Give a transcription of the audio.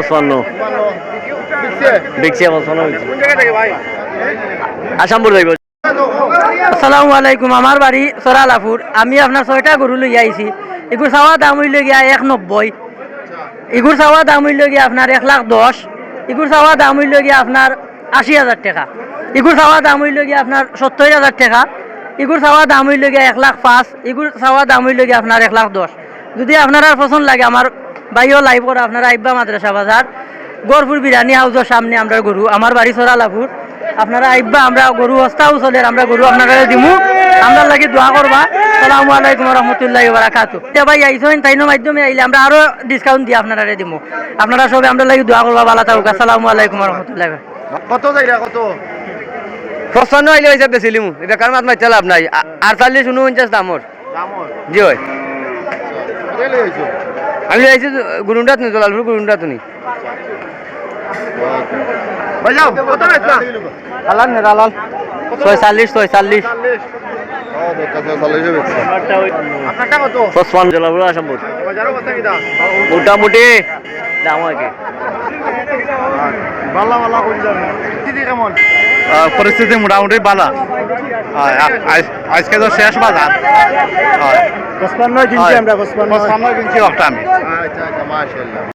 55 বিক্সে 55 কোন জায়গা থেকে ভাই? আসামপুর যাইব। আসসালামু আলাইকুম, আমার বাড়ি সরালাপুর। আমি আপনার 6টা গরু লই আইছি। এগুর চাওয়া দাম হইল গিয়া 190। এগুর চাওয়া দাম হইল গিয়া আপনার 1,10,000। এগুর চাওয়া দাম হইল গিয়া আপনার 80,000 টাকা। এগুর চাওয়া দাম হইল গিয়া আপনার 70,000 টাকা। এগুর চাওয়া দাম হইল গিয়া 1,05,000। এগুর চাওয়া দাম হইল গিয়া আপনার 1,10,000। যদি আপনার আর পছন্দ লাগে আমার বাইও লাইভ করে আপনারা আইবা মাদ্রাসা বাজার গরপুর বিরিয়ানি হাউসের সামনে আমরা গরু, আমার বাড়ি সরালাপুর। আপনারা আইবা, আমরা গরু হস্তাও চলে, আমরা গরু আপনারা দিমু। আমরা লাগি দোয়া করবা। আসসালামু আলাইকুম রহমতুল্লাহি ওয়া বারাকাতুহু। ভাই আইসেন তাইনো মাধ্যমে আইলে আমরা আরো ডিসকাউন্ট দিয়ে আপনারা দিমু। আপনারা সবাই আমরা লাগি দোয়া করবা, ভালো থাকুক। আসসালামু আলাইকুম রহমতুল্লাহি। কত যাইরা কত? 55 আইলে হইছে বেচিলিমু। এটা কার মাত মাইতে লাভ নাই। 48 49 দামর। দামর জি হয়। কত লই আইছো? আমি আইছি গুরুন্ডাত নি, জলালপুর গুরুন্ডাত নি। ভাই যাও কত বেচলা? আলাল নে আলাল 46 46 ও দেখতে 40 বেচছে। আপনারটা কত? 55 জলালপুর আসামপুর। বাজারও কথা কি দাম? মোটামুটি দাম হয় কি বাল্লা বাল্লা কই যাবে? দিদি কেমন? পরিস্থিতি মোটামুটি ভালো। আজকে তো শেষ বাজার। 55 কিনছি আমরা, 55 কিনছি একটা আমি। আচ্ছা আচ্ছা, মাশাআল্লাহ।